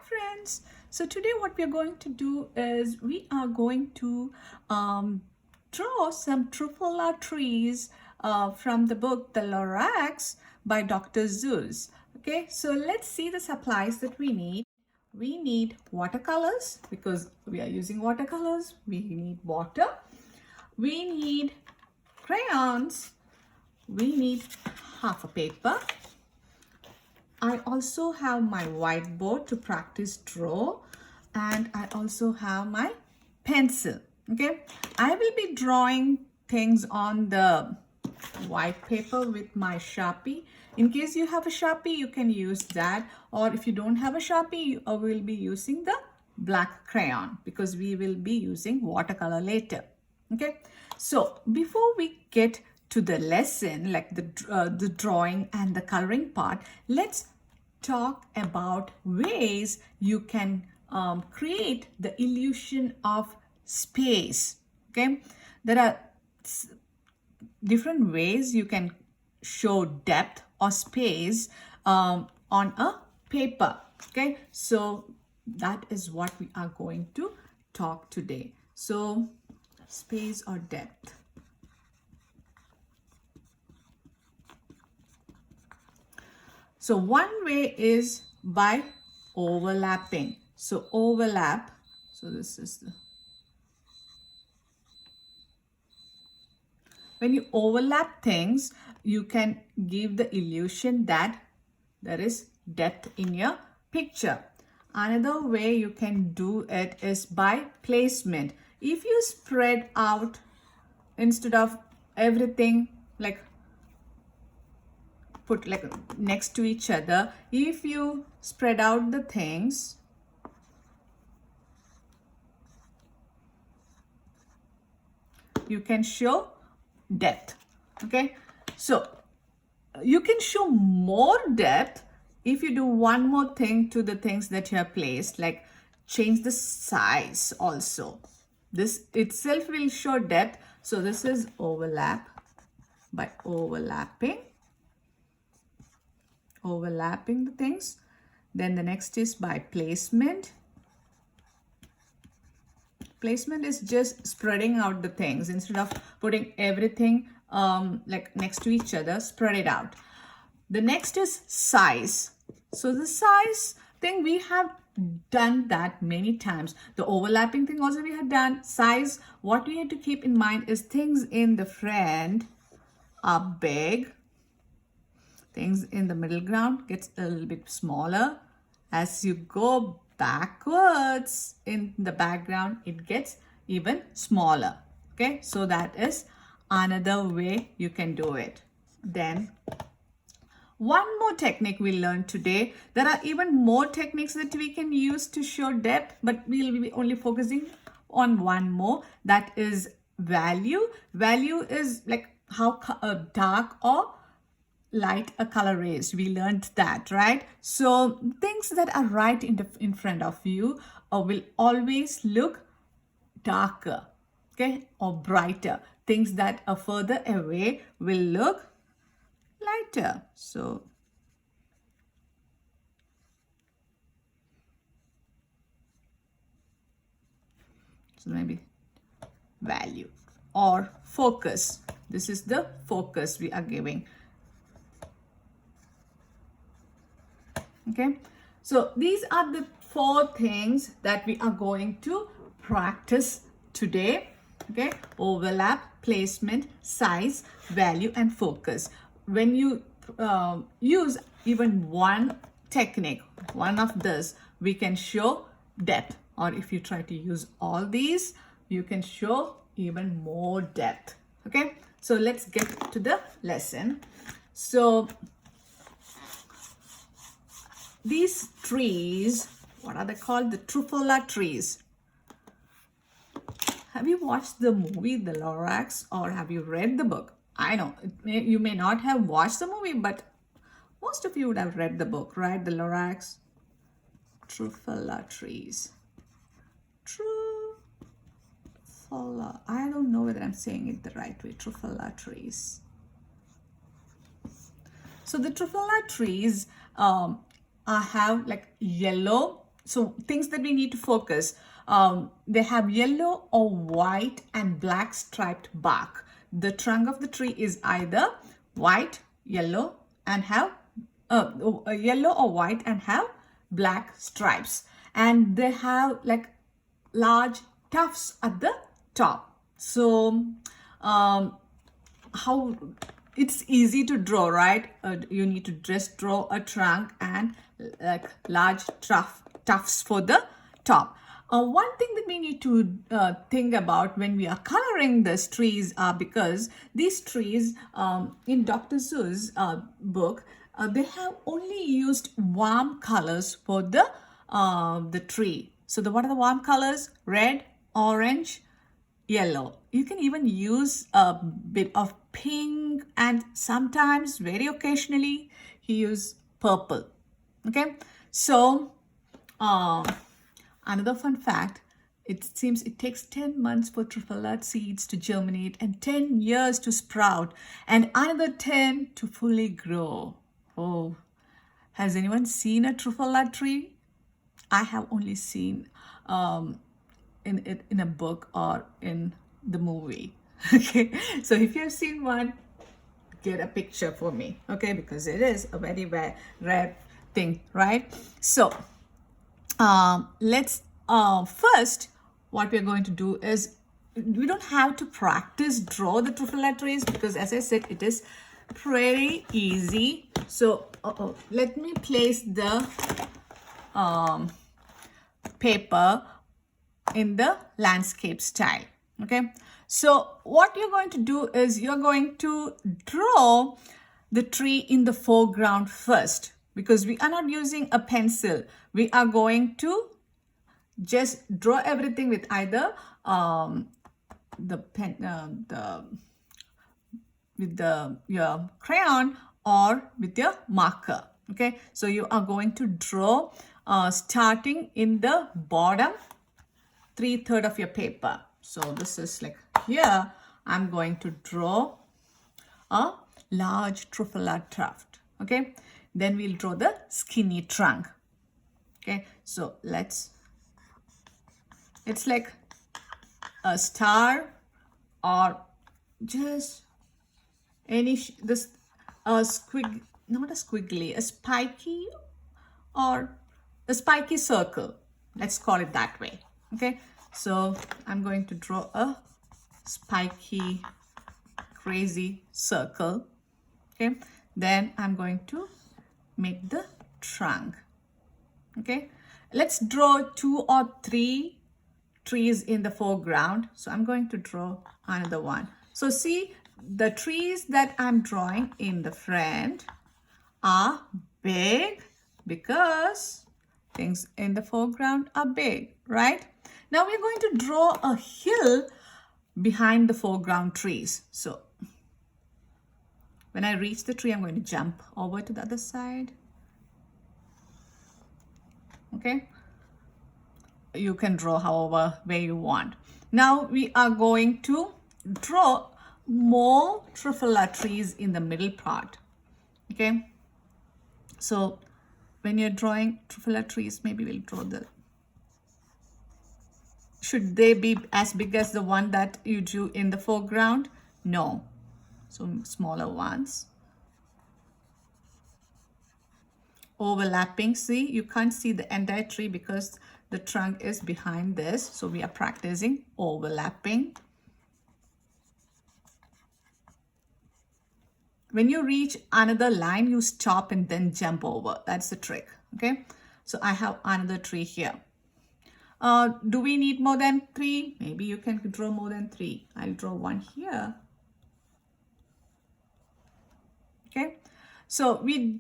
friends. So today what we are going to do is we are going to draw some Truffula trees from the book The Lorax by Dr. Zeus. Okay, so let's see the supplies that we need. We need watercolors because we are using watercolors. We need water. We need crayons. We need half a paper. I also have my whiteboard to practice draw, and I also have my pencil. Okay, I will be drawing things on the white paper with my Sharpie. In case you have a Sharpie, you can use that, or if you don't have a Sharpie, you will be using the black crayon because we will be using watercolor later. Okay, so before we get to the lesson, like the drawing and the coloring part, let's talk about ways you can create the illusion of space. Okay, there are different ways you can show depth or space on a paper. Okay, so that is what we are going to talk today. So space or depth. So one way is by overlapping. So overlap. So this is the, when you overlap things, you can give the illusion that there is depth in your picture. Another way you can do it is by placement. If you spread out instead of everything like put like next to each other, if you spread out the things, you can show depth. Okay, so you can show more depth if you do one more thing to the things that you have placed, like change the size also. This itself will show depth. So this is overlap. By overlapping the things. Then the next is by placement. Placement is just spreading out the things instead of putting everything like next to each other, spread it out. The next is size. So the size thing, we have done that many times. The overlapping thing also we have done. Size, what we have to keep in mind is things in the front are big. Things in the middle ground gets a little bit smaller. As you go backwards in the background, it gets even smaller. Okay, so that is another way you can do it. Then one more technique we learned today. There are even more techniques that we can use to show depth, but we'll be only focusing on one more. That is value. Value is like how dark or light a color is. We learned that, right? So things that are right in front of you will always look darker, okay, or brighter. Things that are further away will look lighter. So maybe value or focus. This is the focus we are giving. Okay, so these are the 4 things that we are going to practice today. Okay, overlap, placement, size, value, and focus. When you use even one technique, one of this, we can show depth. Or if you try to use all these, you can show even more depth. Okay, so let's get to the lesson. So these trees, what are they called? The Truffula trees. Have you watched the movie The Lorax, or have you read the book? I know you may not have watched the movie, but most of you would have read the book, right? The Lorax. Truffula trees. Truffula. I don't know whether I'm saying it the right way. Truffula trees. So the Truffula trees have like yellow So things that we need to focus. They have yellow or white and black striped bark. The trunk of the tree is either white, yellow, and have yellow or white and have black stripes. And they have like large tufts at the top. So how it's easy to draw, right? You need to just draw a trunk and like large tufts for the top. One thing that we need to think about when we are coloring these trees are because these trees in Dr. Seuss book, they have only used warm colors for the tree. So what are the warm colors? Red, orange, yellow. You can even use a bit of pink, and sometimes, very occasionally, he use purple. Okay, so another fun fact, it seems it takes 10 months for truffula seeds to germinate and 10 years to sprout and another 10 to fully grow. Oh, has anyone seen a truffula tree? I have only seen in a book or in the movie. Okay, so if you've seen one, get a picture for me, okay, because it is a very rare thing, right? So let's first, what we're going to do is, we don't have to practice draw the truffula trees because, as I said, it is pretty easy. So let me place the paper in the landscape style. Okay, so what you're going to do is you're going to draw the tree in the foreground first, because we are not using a pencil. We are going to just draw everything with either your crayon or with your marker. Okay, so you are going to draw starting in the bottom 3/3 of your paper. So this is like here, I'm going to draw a large truffula tuft. Okay, then we'll draw the skinny trunk. Okay, so it's like a star or just any this squig, not a squiggly, a spiky or a spiky circle. Let's call it that way. Okay, so I'm going to draw a spiky, crazy circle. Okay, then I'm going to make the trunk. Okay, let's draw 2 or 3 trees in the foreground. So I'm going to draw another one. So see, the trees that I'm drawing in the front are big because things in the foreground are big, right? Now we're going to draw a hill behind the foreground trees. So when I reach the tree, I'm going to jump over to the other side. Okay, you can draw however way you want. Now we are going to draw more truffula trees in the middle part. Okay, so when you're drawing truffula trees, maybe we'll draw should they be as big as the one that you drew in the foreground? No, so smaller ones. Overlapping, see, you can't see the entire tree because the trunk is behind this, so we are practicing overlapping. When you reach another line, you stop and then jump over. That's the trick. Okay, so I have another tree here. Do we need more than 3? Maybe you can draw more than 3. I'll draw one here. Okay, so we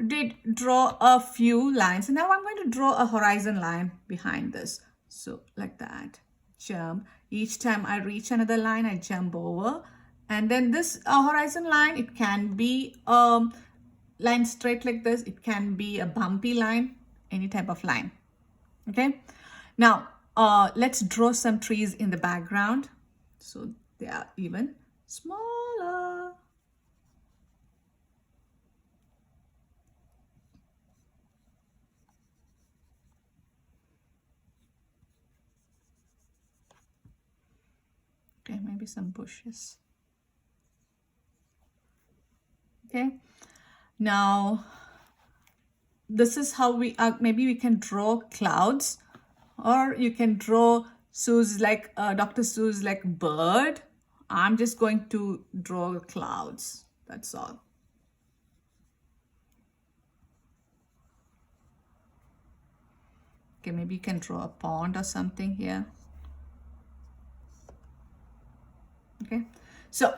did draw a few lines, and now I'm going to draw a horizon line behind this. So like that, jump. Each time I reach another line, I jump over. And then this horizon line, it can be a line straight like this. It can be a bumpy line, any type of line. Okay, now let's draw some trees in the background so they are even smaller. Okay, maybe some bushes. Okay, now this is how we maybe we can draw clouds, or you can draw Sue's like Dr. Seuss like bird. I'm just going to draw clouds. That's all. Okay, maybe you can draw a pond or something here. Okay, so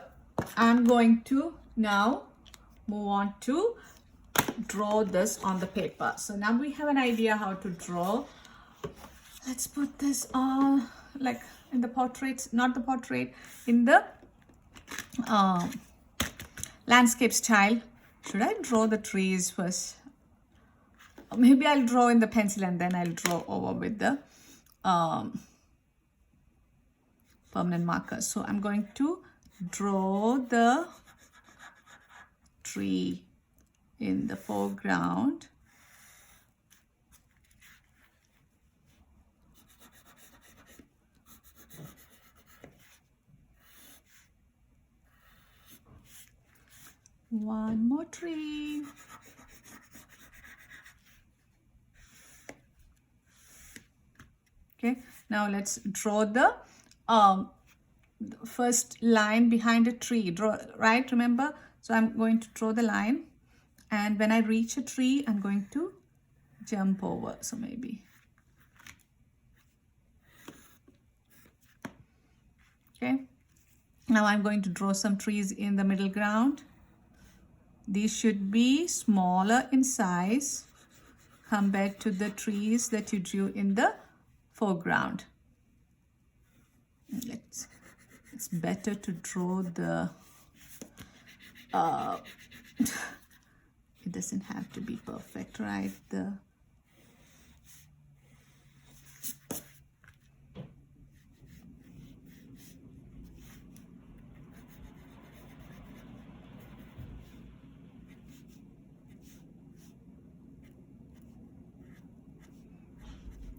I'm going to now move on to draw this on the paper. So now we have an idea how to draw. Let's put this like in the portraits, not the portrait, in the landscape style. Should I draw the trees first? Maybe I'll draw in the pencil and then I'll draw over with the permanent marker. So I'm going to draw the tree in the foreground. One more tree. Okay, now let's draw the first line behind a tree. Draw, right? Remember? So I'm going to draw the line, and when I reach a tree, I'm going to jump over. So maybe. Okay. Now I'm going to draw some trees in the middle ground. These should be smaller in size compared to the trees that you drew in the foreground. It's better to draw the it doesn't have to be perfect, right?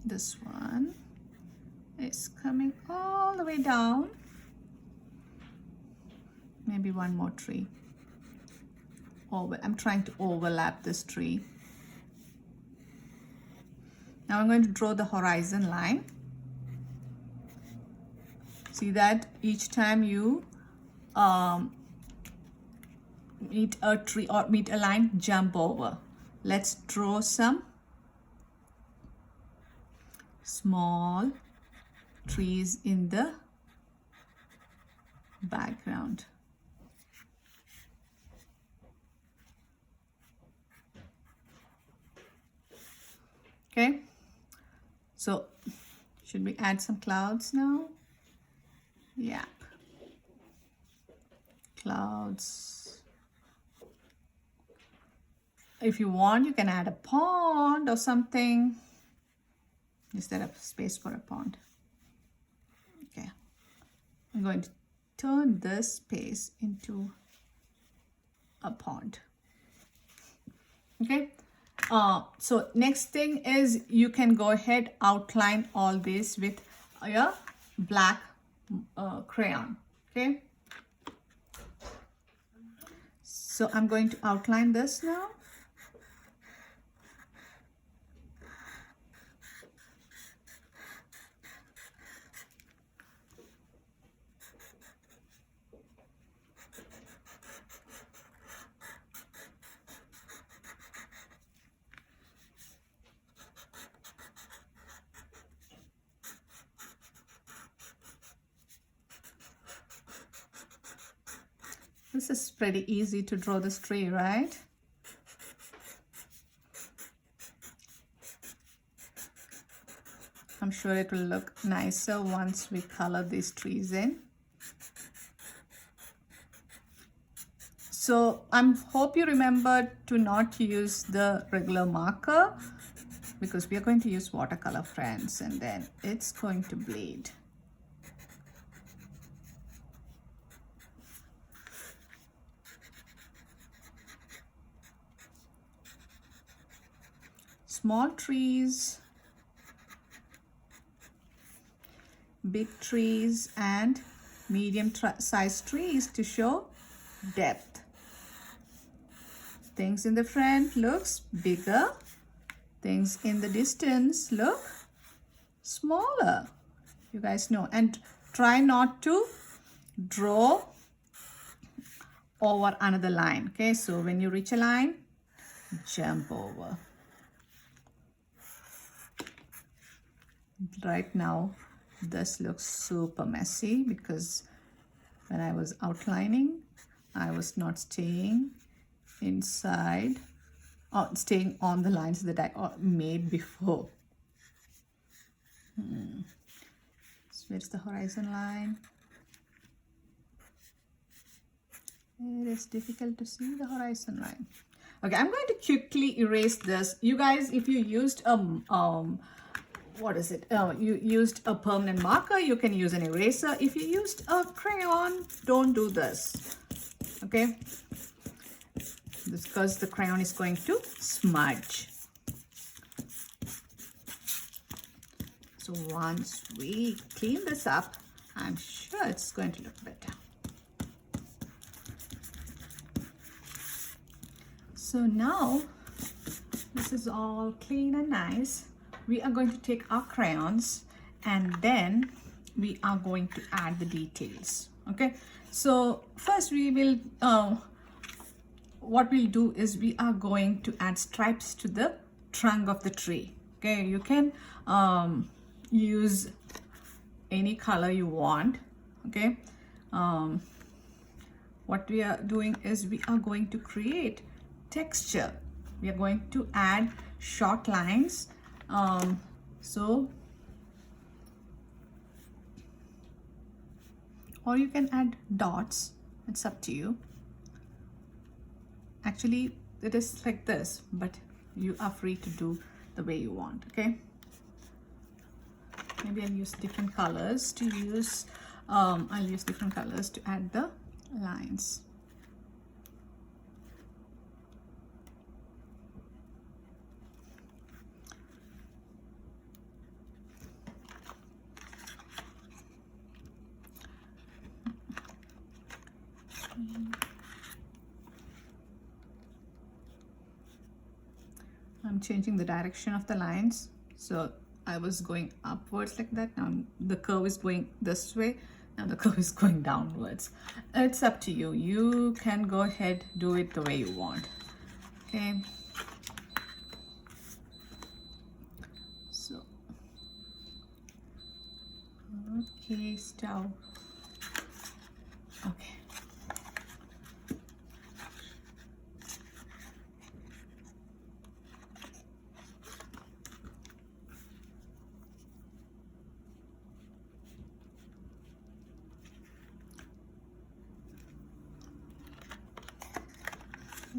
This one is coming all the way down. Maybe one more tree. I'm trying to overlap this tree. Now I'm going to draw the horizon line. See that each time you meet a tree or meet a line, jump over. Let's draw some small trees in the background. Okay, so should we add some clouds now? Yeah, clouds. If you want, you can add a pond or something. Is there a space for a pond? Okay, I'm going to turn this space into a pond. Okay, so next thing is you can go ahead, outline all this with a black crayon. Okay, so I'm going to outline this now. This is pretty easy to draw this tree, right? I'm sure it will look nicer once we color these trees in. So I hope you remember to not use the regular marker, because we are going to use watercolor, friends, and then it's going to bleed. Small trees, big trees, and medium size trees to show depth. Things in the front looks bigger. Things in the distance look smaller. You guys know. And try not to draw over another line. Okay, so when you reach a line, jump over. Right now, this looks super messy because when I was outlining, I was not staying inside or staying on the lines that I made before. So where's the horizon line? It is difficult to see the horizon line. Okay, I'm going to quickly erase this. You guys, if you used you used a permanent marker, you can use an eraser. If you used a crayon, don't do this. Okay, because the crayon is going to smudge. So once we clean this up, I'm sure it's going to look better. So now this is all clean and nice. We are going to take our crayons and then we are going to add the details. Okay, so first we will what we'll do is we are going to add stripes to the trunk of the tree. Okay, you can use any color you want. Okay, what we are doing is we are going to create texture. We are going to add short lines. Or you can add dots, it's up to you. Actually, it is like this, but you are free to do the way you want. Okay, maybe I'll use different colors to use I'll use different colors to add the lines. I'm changing the direction of the lines. So I was going upwards like that. Now the curve is going this way. Now the curve is going downwards. It's up to you. You can go ahead, do it the way you want. Okay. So, okay, stop. Okay.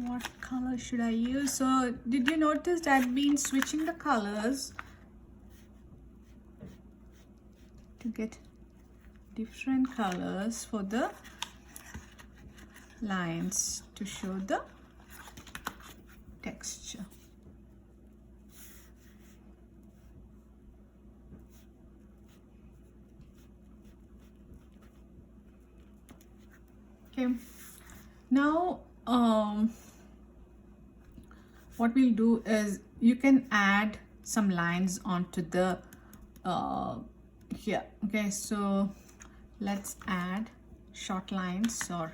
What color should I use? So did you notice that I've been switching the colors to get different colors for the lines to show the texture. Okay, now what we'll do is you can add some lines onto the here. Okay, so let's add short lines, or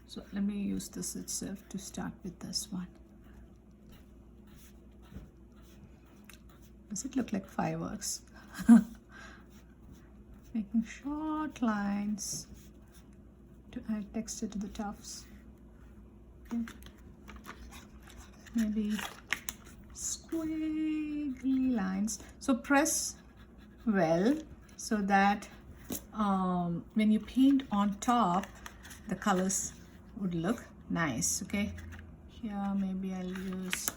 so let me use this itself to start with this one. Does it look like fireworks? Making short lines to add texture to the tufts. Okay. Maybe squiggly lines. So press well so that when you paint on top, the colors would look nice. Okay, here maybe I'll use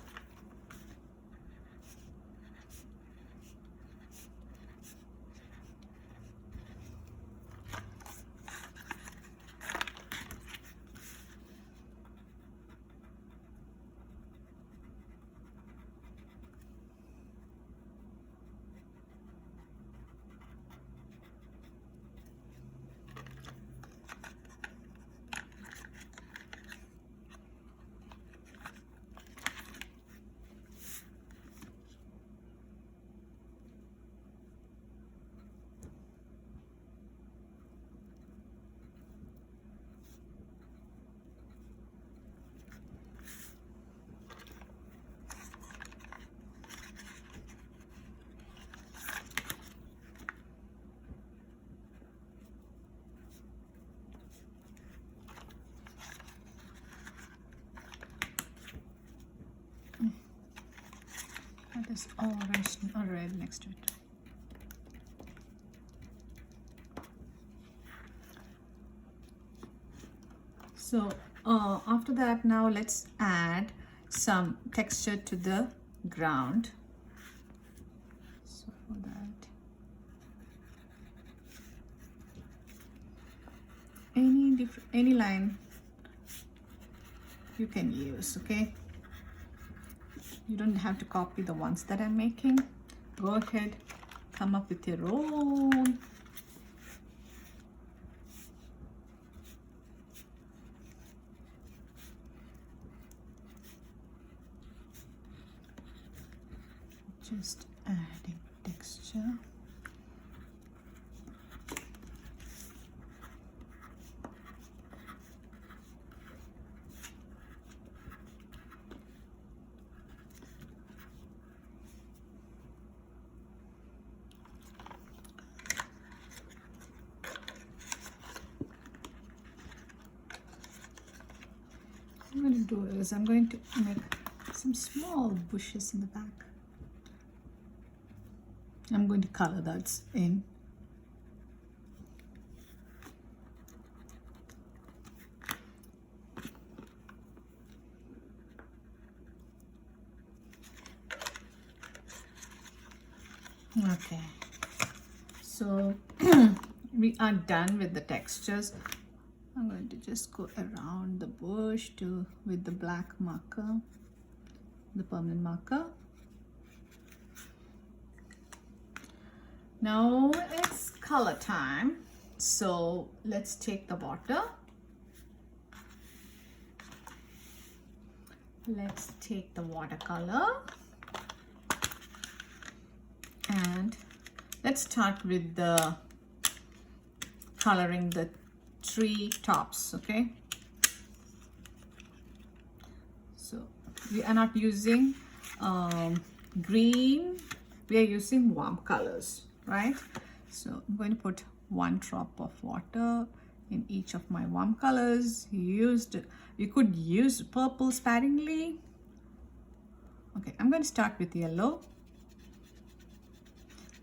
just orange or red next to it. So after that, now let's add some texture to the ground. So for that, any line you can use, okay? You don't have to copy the ones that I'm making. Go ahead, come up with your own. Just adding texture. What I'm going to do is I'm going to make some small bushes in the back. I'm going to color that in. Okay, so we are done with the textures. I'm going to just go around the bush with the black marker, the permanent marker. Now it's color time. So let's take the water. Let's take the watercolor. And let's start with the coloring the tree tops, okay? So we are not using green, we are using warm colors, right? So I'm going to put 1 drop of water in each of my warm colors. You could use purple sparingly. Okay, I'm going to start with yellow.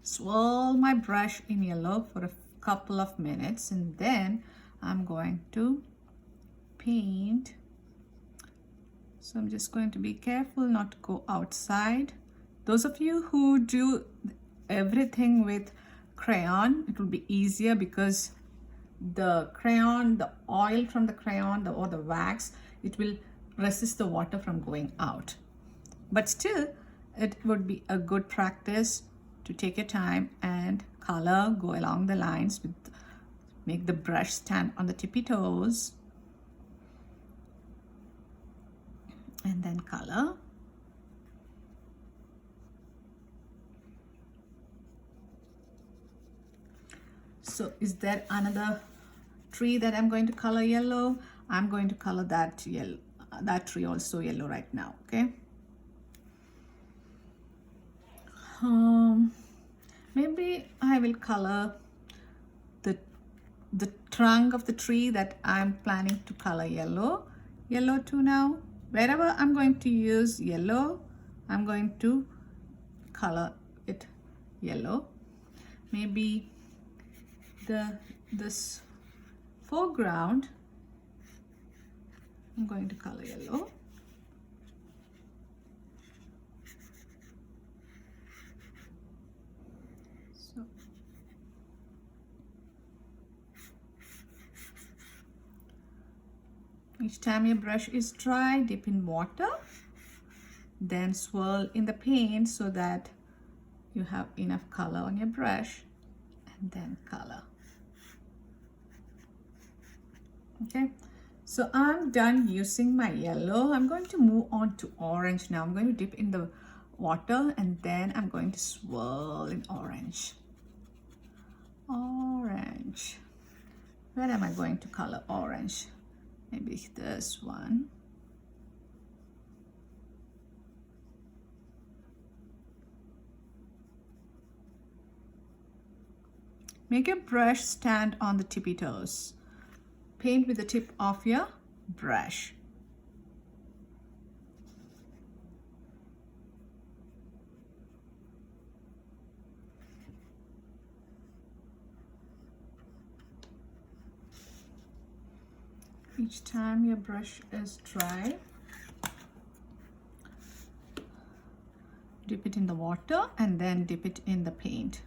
Swirl my brush in yellow for a couple of minutes, and then I'm going to paint. So I'm just going to be careful not to go outside. Those of you who do everything with crayon, it will be easier because the crayon, the oil from the crayon or the wax, it will resist the water from going out. But still, it would be a good practice to take your time and color, go along the lines, make the brush stand on the tippy toes, and then color. So is there another tree that I'm going to color yellow? I'm going to color that tree also yellow right now, okay? Maybe I will color the trunk of the tree that I'm planning to color yellow too now. Wherever I'm going to use yellow, I'm going to color it yellow. Maybe this foreground, I'm going to color yellow. So each time your brush is dry, dip in water, then swirl in the paint so that you have enough color on your brush, and then color. Okay, so I'm done using my yellow. I'm going to move on to orange now. I'm going to dip in the water and then I'm going to swirl in orange. Orange. Where am I going to color orange? Maybe this one. Make your brush stand on the tippy toes. Paint with the tip of your brush. each time your brush is dry, dip it in the water and then dip it in the paint.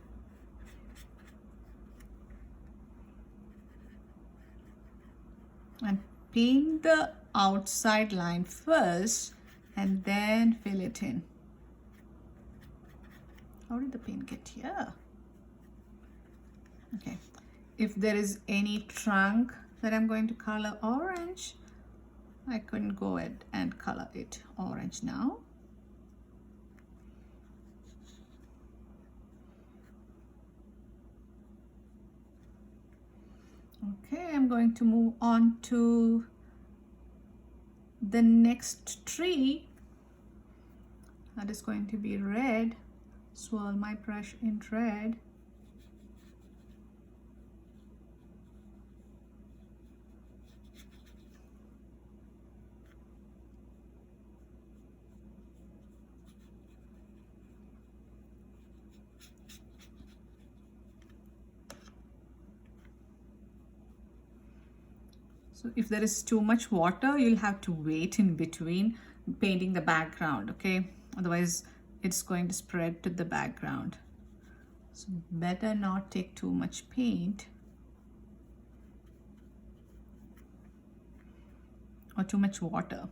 And paint the outside line first and then fill it in. How did the paint get here? Okay, if there is any trunk that I'm going to color orange, I couldn't go ahead and color it orange now. Okay, I'm going to move on to the next tree. That is going to be red. Swirl my brush in red. So if there is too much water, you'll have to wait in between painting the background, okay? Otherwise, it's going to spread to the background. So better not take too much paint or too much water.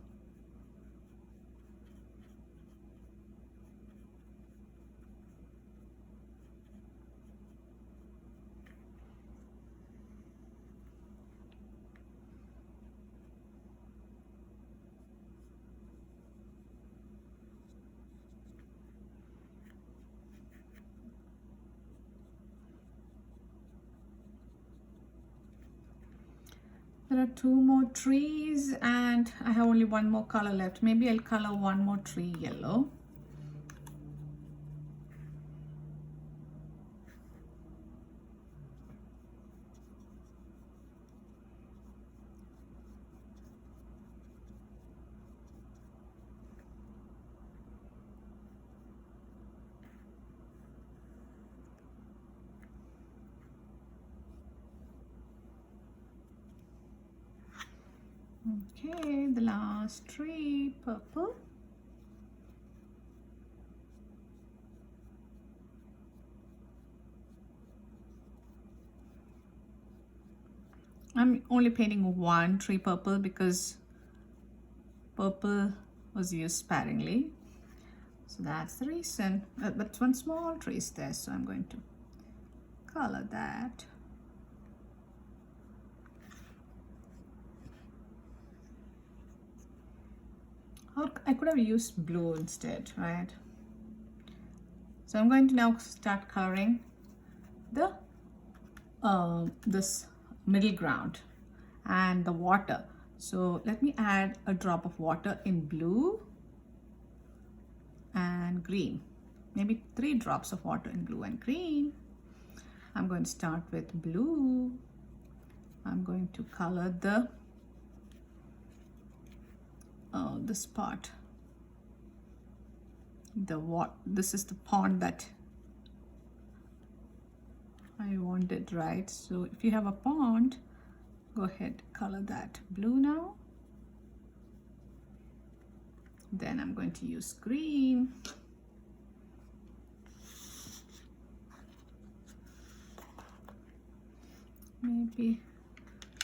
There are two more trees and I have only one more color left. Maybe I'll color one more tree yellow. Okay, the last tree, purple. I'm only painting one tree purple because purple was used sparingly. So that's the reason. But one small tree is there, so I'm going to color that. I could have used blue instead, right? So I'm going to now start coloring the this middle ground and the water. So let me add a drop of water in blue and green. Maybe 3 drops of water in blue and green. I'm going to start with blue. I'm going to color the this part. This is the pond that I wanted, right? So if you have a pond, go ahead, color that blue now. Then I'm going to use green. Maybe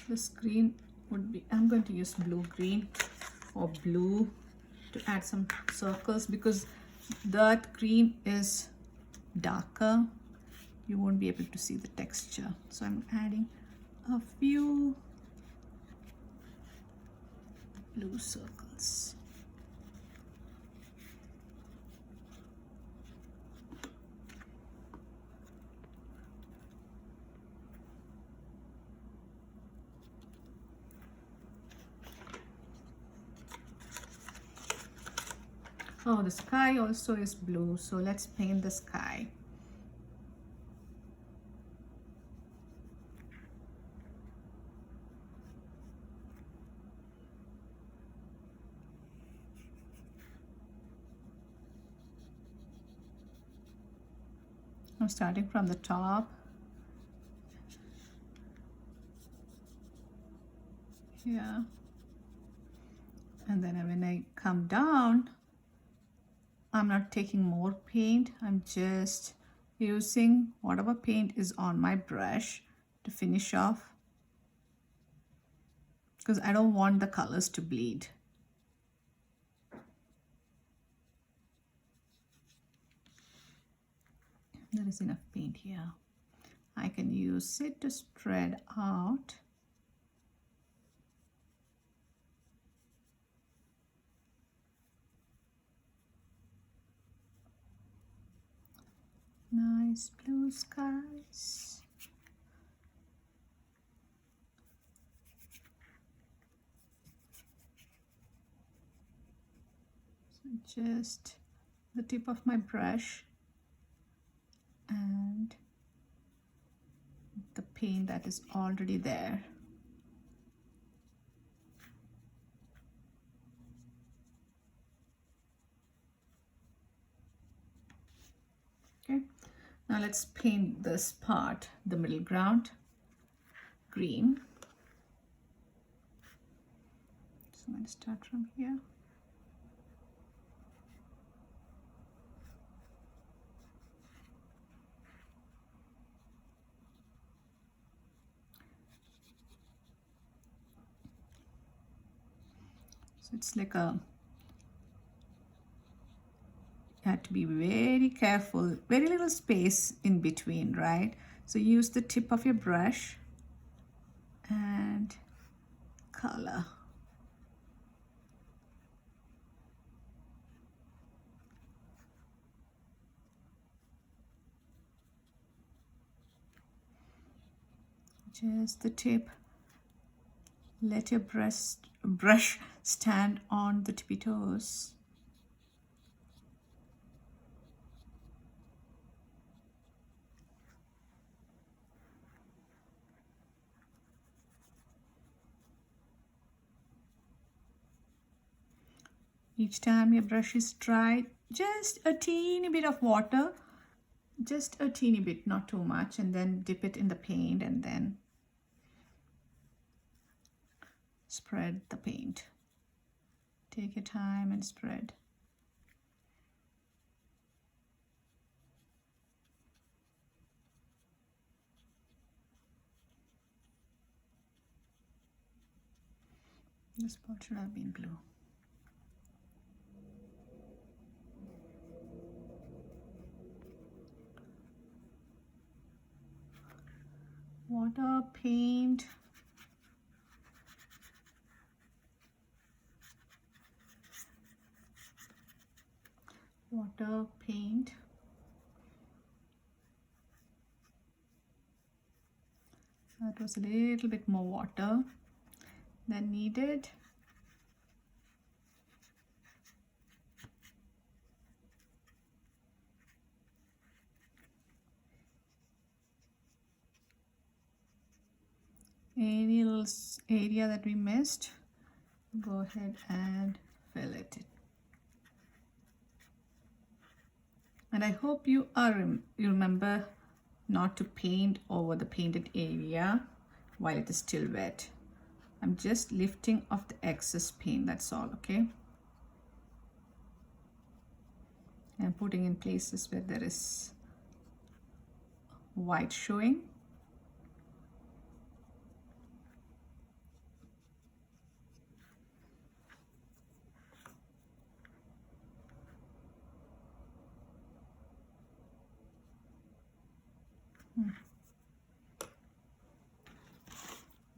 this green would be, I'm going to use blue green or blue to add some circles because that green is darker. You won't be able to see the texture. So I'm adding a few blue circles. Oh, the sky also is blue, so let's paint the sky. I'm starting from the top. here. And then when I come down, I'm not taking more paint. I'm just using whatever paint is on my brush to finish off, because I don't want the colors to bleed. There is enough paint here. I can use it to spread out. Nice blue skies. So just the tip of my brush and the paint that is already there. Okay, now let's paint this part, the middle ground, green. So I'm going to start from here. So it's like a, you have to be very careful, very little space in between, right? So use the tip of your brush and color. Just the tip. Let your brush stand on the tippy toes. Each time your brush is dry, just a teeny bit of water, just a teeny bit, not too much, and then dip it in the paint and then spread the paint. Take your time and spread. This part should have been blue. Water, paint. Water, paint. That was a little bit more water than needed. Any little area that we missed, go ahead and fill it. And I hope you remember not to paint over the painted area while it is still wet. I'm just lifting off the excess paint, that's all, okay? And putting in places where there is white showing.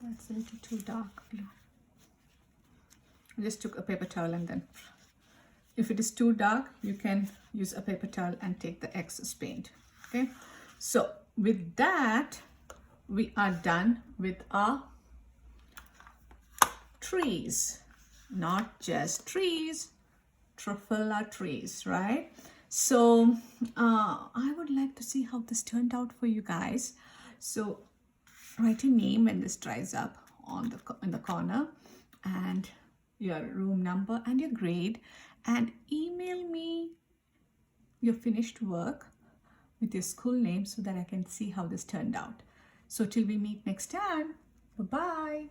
That's a little too dark blue. I just took a paper towel and then, if it is too dark, you can use a paper towel and take the excess paint. Okay, so with that, we are done with our trees. Not just trees, Truffula trees, right? So I would like to see how this turned out for you guys. So write your name when this dries up on in the corner, and your room number and your grade, and email me your finished work with your school name so that I can see how this turned out. So till we meet next time, bye-bye.